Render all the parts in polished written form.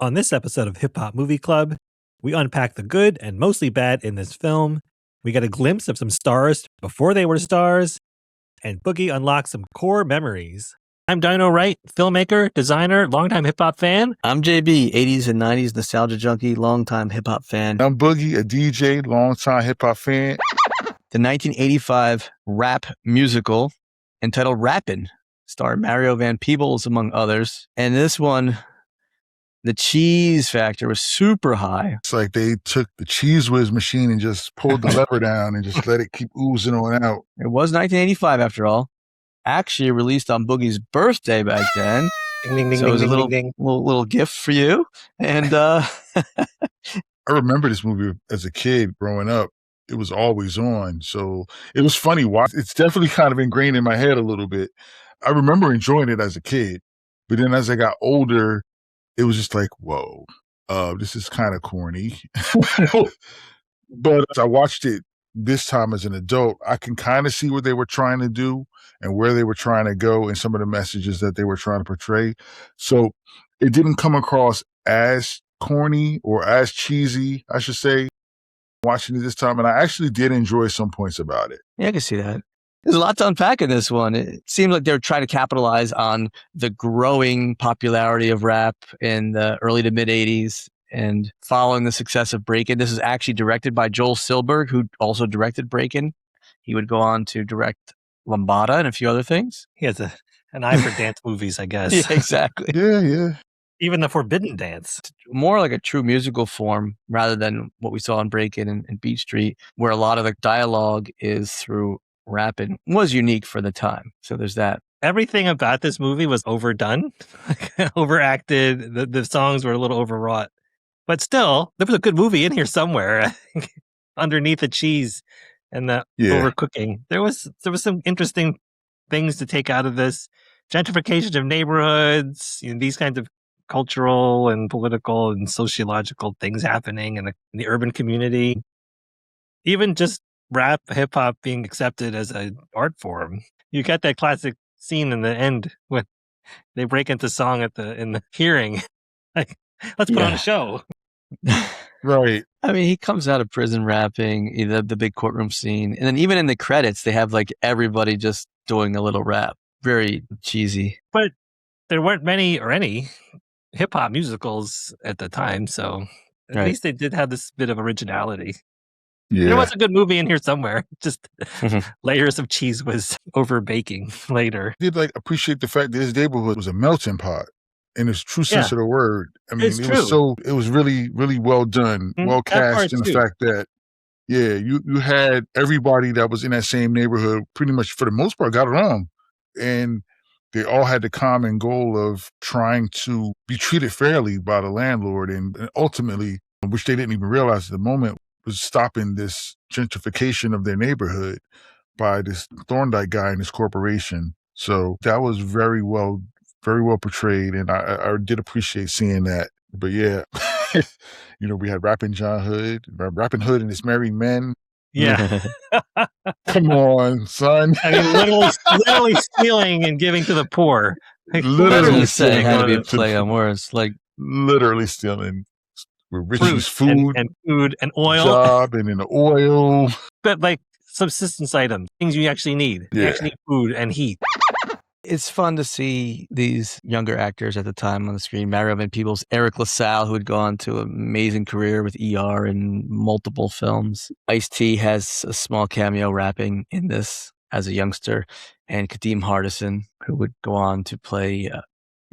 On this episode of Hip Hop Movie Club, we unpack the good and mostly bad in this film. We get a glimpse of some stars before they were stars, and BooGie unlocks some core memories. I'm Dino Wright, filmmaker, designer, longtime hip hop fan. I'm JB, 80s and 90s nostalgia junkie, longtime hip hop fan. I'm BooGie, a DJ, longtime hip hop fan. The 1985 rap musical entitled Rappin' starred Mario Van Peebles, among others. And this one, the cheese factor was super high. It's like they took the Cheese Whiz machine and just pulled the lever down and just let it keep oozing on out. It was 1985 after all. Actually released on Boogie's birthday back then. Ding, ding, ding, so it was ding, a little, ding, ding. little gift for you. And I remember this movie as a kid growing up. It was always on. So it was funny. It's definitely kind of ingrained in my head a little bit. I remember enjoying it as a kid. But then as I got older, it was just like, whoa, this is kind of corny. But as I watched it this time as an adult, I can kind of see what they were trying to do and where they were trying to go and some of the messages that they were trying to portray. So it didn't come across as corny or as cheesy, I should say, watching it this time. And I actually did enjoy some points about it. yeah, I can see that. There's a lot to unpack in this one. It seems like they're trying to capitalize on the growing popularity of rap in the early to mid 80s and following the success of Breakin. This is actually directed by Joel Silberg, who also directed Breakin. He would go on to direct Lambada and a few other things. He has an eye for dance movies, I guess. Yeah, exactly. Yeah. Even the Forbidden Dance. More like a true musical form rather than what we saw in Breakin and Beat Street, where a lot of the dialogue is through Rappin'. Was unique for the time. So there's that. Everything about this movie was overdone, overacted. The songs were a little overwrought. But still, there was a good movie in here somewhere. Underneath the cheese and the overcooking. There was some interesting things to take out of this. Gentrification of neighborhoods, these kinds of cultural and political and sociological things happening in the urban community. Even just rap, hip hop being accepted as an art form. You get that classic scene in the end when they break into song in the hearing. Like, let's put on a show. Right. I mean, he comes out of prison rapping, the big courtroom scene. And then even in the credits, they have like everybody just doing a little rap. Very cheesy. But there weren't many or any hip hop musicals at the time. So at least they did have this bit of originality. Yeah. There was a good movie in here somewhere. Just layers of cheese was over baking later. I did appreciate the fact that his neighborhood was a melting pot in its true sense of the word. I mean, it was really, really well done, well cast in the fact that, you had everybody that was in that same neighborhood pretty much for the most part got along. And they all had the common goal of trying to be treated fairly by the landlord. And ultimately, which they didn't even realize at the moment, was stopping this gentrification of their neighborhood by this Thorndike guy and his corporation. So that was very well portrayed. And I did appreciate seeing that. But yeah, we had Rappin' Hood and his merry men. Yeah. Come on, son. I mean, literally stealing and giving to the poor. Literally saying how to be a play on words. Like literally stealing. With Richie's food and food and oil. Job and in the oil. But like subsistence items, things you actually need. Yeah. You actually need food and heat. It's fun to see these younger actors at the time on the screen. Mario Van Peebles, Eric LaSalle, who had gone to an amazing career with ER and multiple films. Ice-T has a small cameo rapping in this as a youngster. And Kadeem Hardison, who would go on to play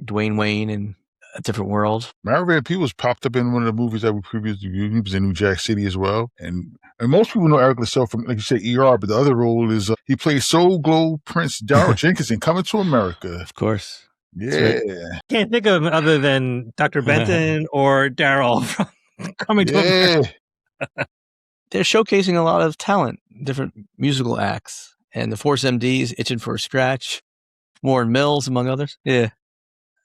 Dwayne Wayne in A Different World. Mario Van Peebles popped up in one of the movies that we previously reviewed. He was in New Jack City as well. And most people know Eric LaSalle from, like you said, ER, but the other role is he plays Soul Glow Prince Daryl Jenkins in Coming to America. Of course. Yeah. Can't think of him other than Dr. Benton or Daryl from Coming to America. They're showcasing a lot of talent, different musical acts. And the Force MDs, Itching for a Scratch, Warren Mills, among others. Yeah.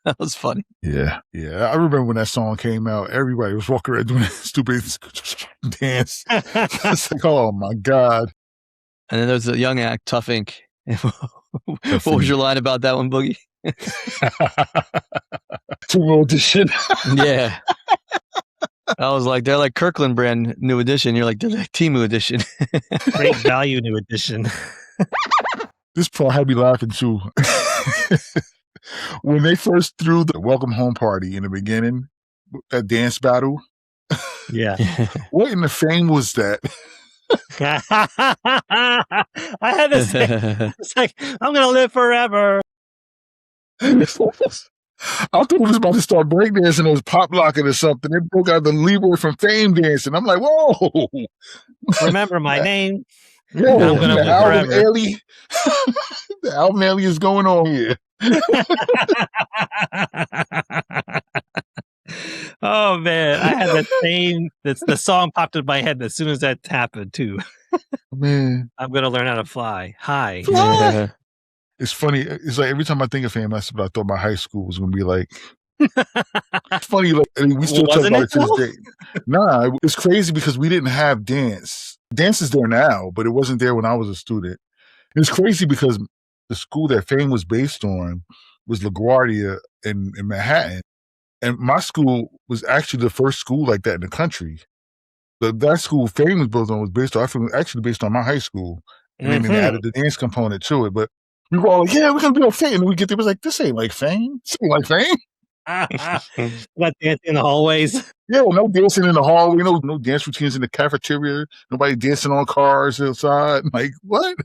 That was funny. Yeah. I remember when that song came out, everybody was walking around doing that stupid dance. It's like, oh my God. And then there's a young act, Tough Ink. What was your line about that one, Boogie? Two edition. Yeah. I was like, they're like Kirkland brand new edition. You're like, they're like Temu edition. Great value new edition. This part had me laughing too. When they first threw the welcome home party in the beginning, that dance battle. Yeah. What in the fame was that? I had to say, it's like, I'm going to live forever. I thought it was about to start breakdancing. It was pop locking or something. They broke out the Leroy from Fame dancing. I'm like, whoa. Remember my name. Yeah, I'm going to live forever. The album alley is going on here. Oh man, I had the same. The song popped in my head as soon as that happened too. Man, I'm gonna learn how to fly high. Fly. It's funny. It's like every time I think of Fame, that's what I thought my high school was gonna be like. It's funny. Like we still talk about it to this day. Nah, it's crazy because we didn't have dance. Dance is there now, but it wasn't there when I was a student. It's crazy because the school that Fame was based on was LaGuardia in Manhattan. And my school was actually the first school like that in the country. That school Fame was built on was actually based on my high school. And then they added the dance component to it. But we were all like, yeah, we're going to be on Fame. And we get there, it was like, this ain't like Fame. This ain't like Fame. What, dancing in the hallways? Yeah, no dancing in the hallway. No dance routines in the cafeteria. Nobody dancing on cars outside. Like, what?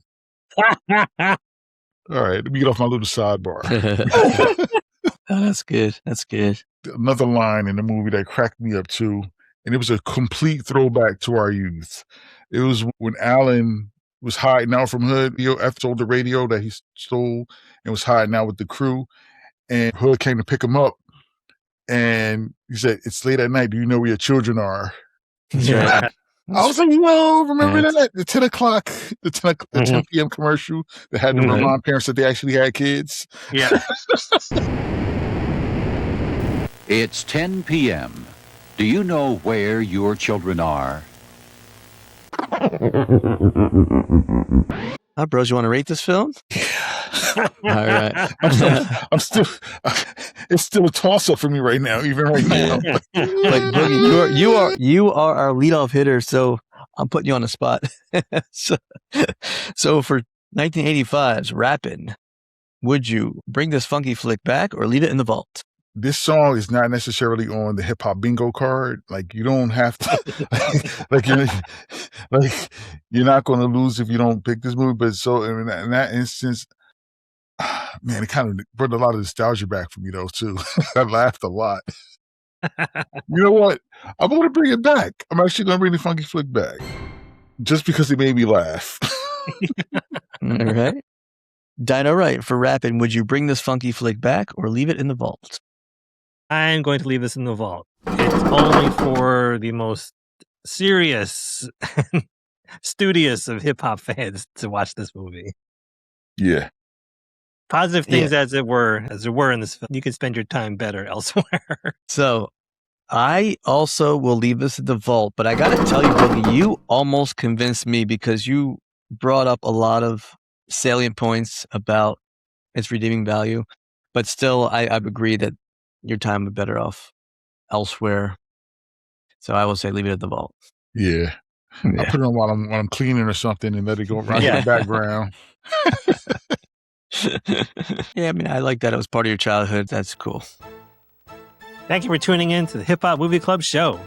All right, let me get off my little sidebar. Oh, that's good. That's good. Another line in the movie that cracked me up too, and it was a complete throwback to our youth. It was when Alan was hiding out from Hood. F sold the radio that he stole and was hiding out with the crew, and Hood came to pick him up, and he said, "It's late at night. Do you know where your children are?" Yeah. I was like, "Whoa, remember that? The 10 o'clock, the 10 p.m. commercial that had to remind parents that they actually had kids." Yeah. It's 10 p.m. Do you know where your children are? Hi, bros. You want to rate this film? All right. It's still a toss-up for me right now, even right now. Like Boogie, you are our leadoff hitter, so I'm putting you on the spot. So for 1985's Rappin', would you bring this funky flick back or leave it in the vault? This song is not necessarily on the hip hop bingo card. Like you don't have to, you're not going to lose if you don't pick this movie. But so in that instance, man, it kind of brought a lot of nostalgia back for me though too. I laughed a lot. You know what? I'm going to bring it back. I'm actually going to bring the funky flick back, just because it made me laugh. All right. Dino Right for Rappin', would you bring this funky flick back or leave it in the vault? I'm going to leave this in the vault. It's only for the most serious, studious of hip hop fans to watch this movie. Yeah. Positive things as there were in this film. You can spend your time better elsewhere. So I also will leave this in the vault, but I got to tell you, Boogie, you almost convinced me because you brought up a lot of salient points about its redeeming value, but still I agree that your time would be better off elsewhere. So I will say leave it at the vault. Yeah. I put it on while I'm cleaning or something and let it go right in the background. Yeah, I mean, I like that it was part of your childhood. That's cool. Thank you for tuning in to the Hip Hop Movie Club show.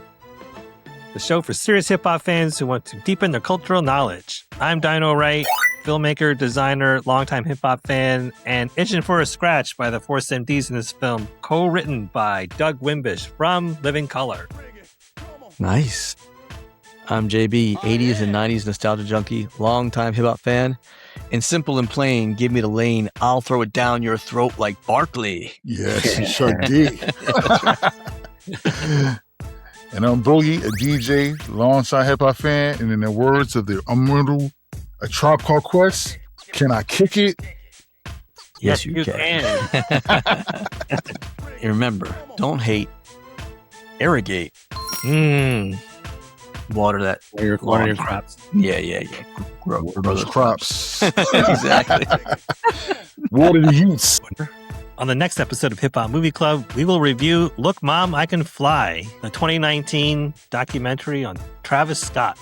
The show for serious hip hop fans who want to deepen their cultural knowledge. I'm Dino Wright, filmmaker, designer, longtime hip hop fan, and itching for a scratch by the Force MDs in this film, co-written by Doug Wimbish from Living Color. Nice. I'm JB, 80s and 90s nostalgia junkie, longtime hip hop fan. And simple and plain, give me the lane, I'll throw it down your throat like Barkley. Yes, you sure did. And I'm Boogie, a DJ, alongside hip hop fan, and in the words of the immortal A Tribe Called Quest, can I kick it? Yes, you can. And remember, don't hate, irrigate. Water that. Water your crops. Yeah. Grow those crops. Exactly. Water the youths. On the next episode of Hip Hop Movie Club, we will review Look Mom, I Can Fly, the 2019 documentary on Travis Scott.